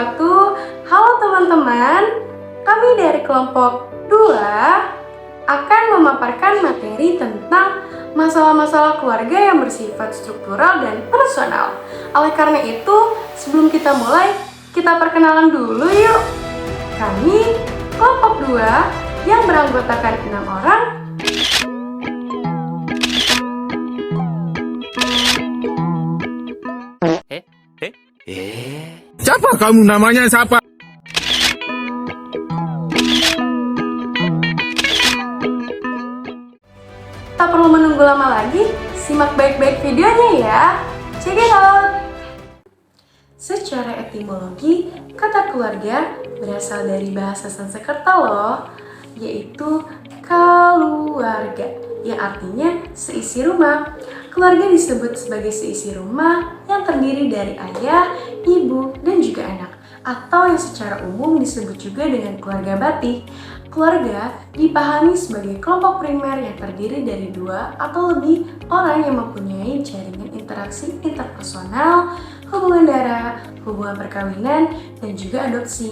wabarakatuh. Halo teman-teman, kami dari kelompok 2 akan memaparkan materi tentang masalah-masalah keluarga yang bersifat struktural dan personal. Oleh karena itu, sebelum kita mulai, kita perkenalan dulu yuk. Kami kelompok 2 yang beranggotakan 6 orang. Siapa kamu, namanya siapa? Tak perlu menunggu lama lagi, simak baik-baik videonya ya. Check it out! Secara etimologi, kata keluarga berasal dari bahasa Sanskerta loh, yaitu keluarga, yang artinya seisi rumah. Keluarga disebut sebagai seisi rumah yang terdiri dari ayah, ibu, dan juga anak, atau yang secara umum disebut juga dengan keluarga batik. Keluarga dipahami sebagai kelompok primer yang terdiri dari 2 atau lebih orang yang mempunyai jaringan interaksi interpersonal, hubungan darah, hubungan perkawinan, dan juga adopsi.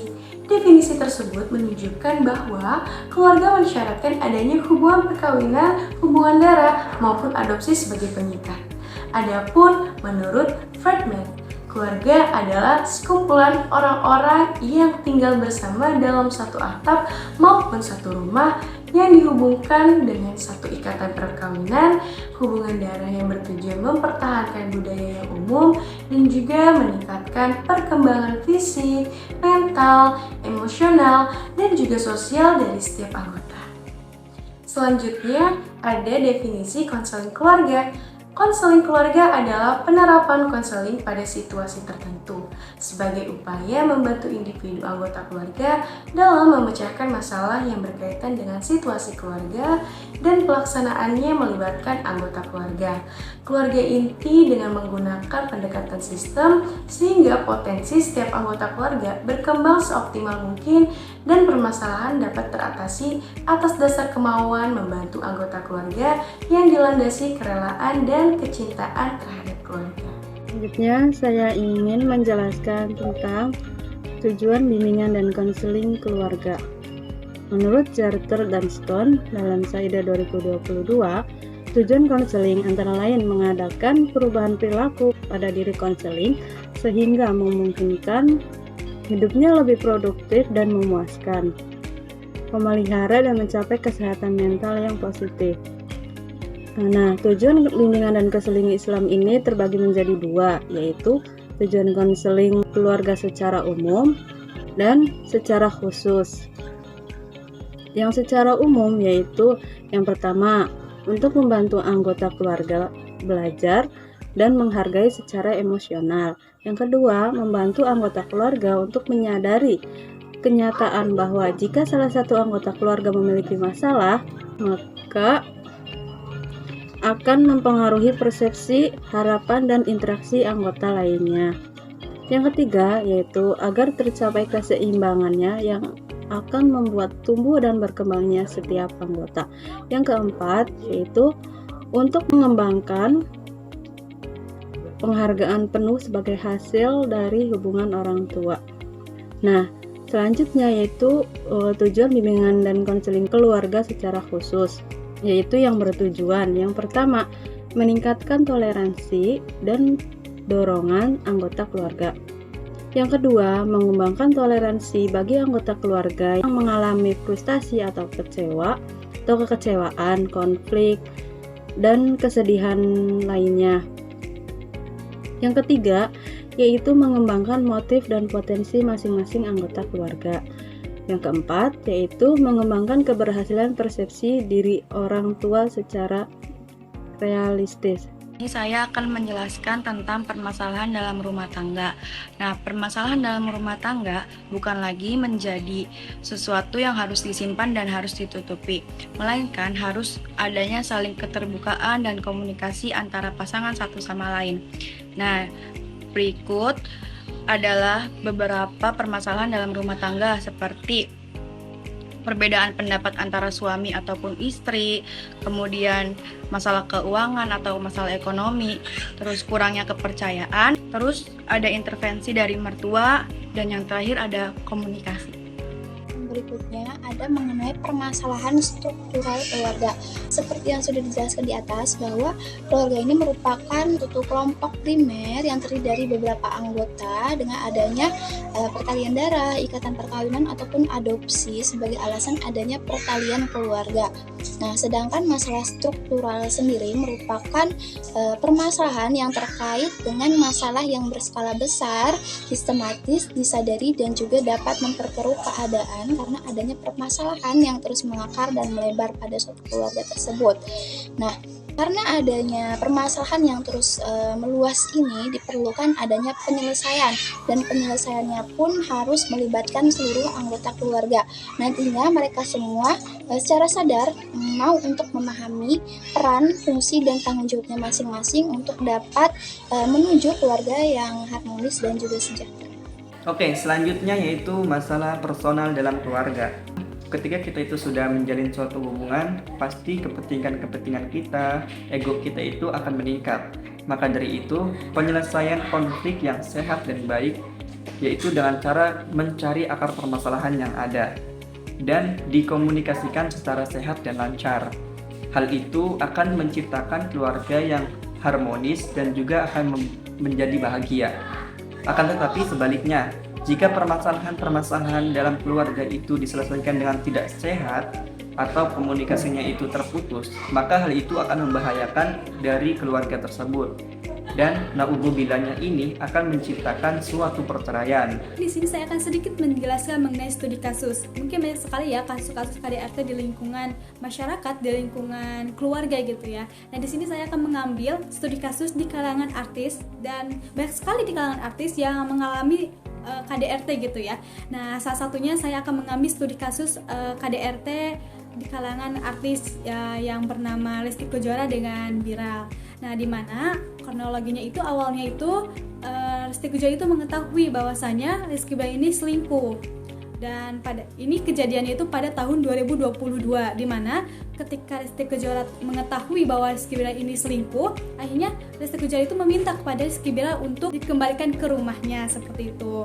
Definisi tersebut menunjukkan bahwa keluarga mensyaratkan adanya hubungan perkawinan, hubungan darah, maupun adopsi sebagai pengikat. Adapun menurut Friedman, keluarga adalah sekumpulan orang-orang yang tinggal bersama dalam satu atap maupun satu rumah yang dihubungkan dengan satu ikatan perkawinan, hubungan darah yang bertujuan mempertahankan budaya yang umum dan juga meningkatkan perkembangan fisik, mental, emosional, dan juga sosial dari setiap anggota. Selanjutnya ada definisi konseling keluarga. Konseling keluarga adalah penerapan konseling pada situasi tertentu sebagai upaya membantu individu anggota keluarga dalam memecahkan masalah yang berkaitan dengan situasi keluarga dan pelaksanaannya melibatkan anggota keluarga. Keluarga inti dengan menggunakan pendekatan sistem sehingga potensi setiap anggota keluarga berkembang seoptimal mungkin dan permasalahan dapat teratasi atas dasar kemauan membantu anggota keluarga yang dilandasi kerelaan dan kecintaan terhadap keluarga. Selanjutnya, saya ingin menjelaskan tentang tujuan bimbingan dan konseling keluarga. Menurut Zarter dan Stone dalam SAIDA 2022, tujuan konseling antara lain mengadakan perubahan perilaku pada diri konseling sehingga memungkinkan hidupnya lebih produktif dan memuaskan, memelihara dan mencapai kesehatan mental yang positif. Nah, tujuan bimbingan dan konseling Islam ini terbagi menjadi 2, yaitu tujuan konseling keluarga secara umum dan secara khusus. Yang secara umum yaitu yang pertama, untuk membantu anggota keluarga belajar dan menghargai secara emosional. Yang kedua, membantu anggota keluarga untuk menyadari kenyataan bahwa jika salah satu anggota keluarga memiliki masalah, maka akan mempengaruhi persepsi, harapan, dan interaksi anggota lainnya. Yang ketiga, yaitu agar tercapai keseimbangannya yang akan membuat tumbuh dan berkembangnya setiap anggota. Yang keempat, yaitu untuk mengembangkan penghargaan penuh sebagai hasil dari hubungan orang tua. Nah, selanjutnya yaitu tujuan bimbingan dan konseling keluarga secara khusus, yaitu yang bertujuan yang pertama, meningkatkan toleransi dan dorongan anggota keluarga. Yang kedua, mengembangkan toleransi bagi anggota keluarga yang mengalami frustasi atau kekecewaan, konflik, dan kesedihan lainnya. Yang ketiga, yaitu mengembangkan motif dan potensi masing-masing anggota keluarga. Yang keempat, yaitu mengembangkan keberhasilan persepsi diri orang tua secara realistis. Ini saya akan menjelaskan tentang permasalahan dalam rumah tangga. Nah, permasalahan dalam rumah tangga bukan lagi menjadi sesuatu yang harus disimpan dan harus ditutupi, melainkan harus adanya saling keterbukaan dan komunikasi antara pasangan satu sama lain. Nah, berikut adalah beberapa permasalahan dalam rumah tangga seperti perbedaan pendapat antara suami ataupun istri, kemudian masalah keuangan atau masalah ekonomi, terus kurangnya kepercayaan, terus ada intervensi dari mertua Dan yang terakhir ada komunikasi. Berikutnya ada mengenai permasalahan struktural keluarga. Seperti yang sudah dijelaskan di atas bahwa keluarga ini merupakan suatu kelompok primer yang terdiri dari beberapa anggota dengan adanya pertalian darah, ikatan perkawinan ataupun adopsi sebagai alasan adanya pertalian keluarga. Nah, sedangkan masalah struktural sendiri merupakan permasalahan yang terkait dengan masalah yang berskala besar, sistematis, disadari dan juga dapat memperkeruh keadaan karena adanya permasalahan yang terus mengakar dan melebar pada suatu keluarga tersebut. Nah, karena adanya permasalahan yang terus meluas ini diperlukan adanya penyelesaian, dan penyelesaiannya pun harus melibatkan seluruh anggota keluarga. Nantinya mereka semua secara sadar mau untuk memahami peran, fungsi, dan tanggung jawabnya masing-masing untuk dapat menuju keluarga yang harmonis dan juga sejahtera. Oke, selanjutnya yaitu masalah personal dalam keluarga. Ketika kita itu sudah menjalin suatu hubungan, pasti kepentingan kita, ego kita itu akan meningkat. Maka dari itu, penyelesaian konflik yang sehat dan baik yaitu dengan cara mencari akar permasalahan yang ada dan dikomunikasikan secara sehat dan lancar. Hal itu akan menciptakan keluarga yang harmonis dan juga akan menjadi bahagia. Akan tetapi sebaliknya, jika permasalahan-permasalahan dalam keluarga itu diselesaikan dengan tidak sehat atau komunikasinya itu terputus, maka hal itu akan membahayakan dari keluarga tersebut. Dan naudzubillah ini akan menciptakan suatu perceraian. Di sini saya akan sedikit menjelaskan mengenai studi kasus. Mungkin banyak sekali ya kasus-kasus KDRT di lingkungan masyarakat, di lingkungan keluarga gitu ya. Nah, di sini saya akan mengambil studi kasus di kalangan artis, dan banyak sekali di kalangan artis yang mengalami KDRT gitu ya. Nah, salah satunya saya akan mengambil studi kasus KDRT di kalangan artis yang bernama Lesti Kejora dengan Biral. Nah, di mana kronologinya itu awalnya itu Lesti Kejora itu mengetahui bahwasanya Rizky Bilar ini selingkuh. Dan pada ini kejadiannya itu pada tahun 2022, di mana ketika Lesti Kejora mengetahui bahwa Rizky Bilar ini selingkuh, akhirnya Lesti Kejora itu meminta kepada Rizky Bilar untuk dikembalikan ke rumahnya seperti itu.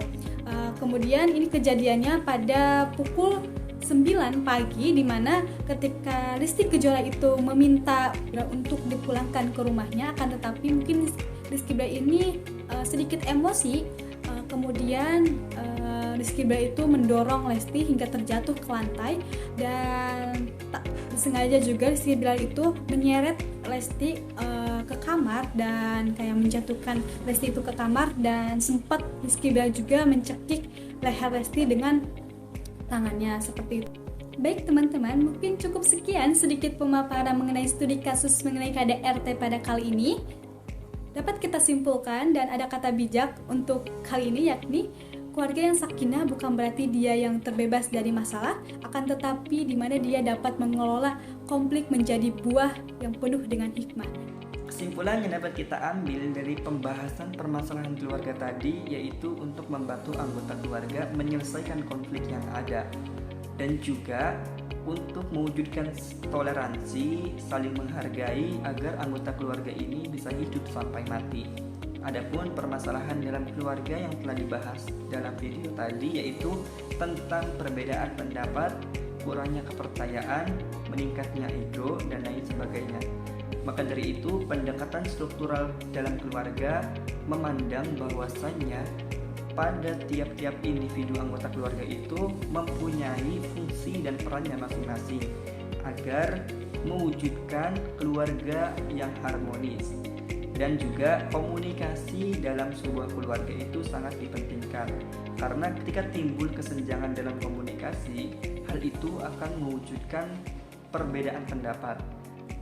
Kemudian ini kejadiannya pada pukul 9 pagi, di mana ketika Lesti Kejora itu meminta untuk dipulangkan ke rumahnya, akan tetapi mungkin Rizky Bilar ini sedikit emosi. Kemudian Rizky Bilar itu mendorong Lesti hingga terjatuh ke lantai, dan tak disengaja juga Rizky Bilar itu menyeret Lesti ke kamar dan kayak menjatuhkan Lesti itu ke kamar, dan sempat Rizky Bilar juga mencekik leher Lesti dengan tangannya seperti itu. Baik teman-teman, mungkin cukup sekian sedikit pemaparan mengenai studi kasus mengenai KDRT pada kali ini. Dapat kita simpulkan dan ada kata bijak untuk kali ini, yakni keluarga yang sakinah bukan berarti dia yang terbebas dari masalah, akan tetapi di mana dia dapat mengelola konflik menjadi buah yang penuh dengan hikmah. Kesimpulan yang dapat kita ambil dari pembahasan permasalahan keluarga tadi yaitu untuk membantu anggota keluarga menyelesaikan konflik yang ada, dan juga untuk mewujudkan toleransi, saling menghargai agar anggota keluarga ini bisa hidup sampai mati. Adapun permasalahan dalam keluarga yang telah dibahas dalam video tadi yaitu tentang perbedaan pendapat, kurangnya kepercayaan, meningkatnya ego, dan lain sebagainya. Maka dari itu, pendekatan struktural dalam keluarga memandang bahwasannya pada tiap-tiap individu anggota keluarga itu mempunyai fungsi dan perannya masing-masing agar mewujudkan keluarga yang harmonis. Dan juga komunikasi dalam sebuah keluarga itu sangat dipentingkan, karena ketika timbul kesenjangan dalam komunikasi, hal itu akan mewujudkan perbedaan pendapat,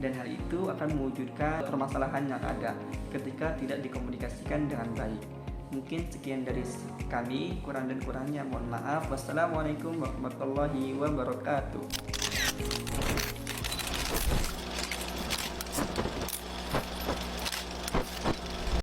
dan hal itu akan mewujudkan permasalahan yang ada ketika tidak dikomunikasikan dengan baik. Mungkin sekian dari kami, kurang dan kurangnya mohon maaf. Wassalamualaikum warahmatullahi wabarakatuh.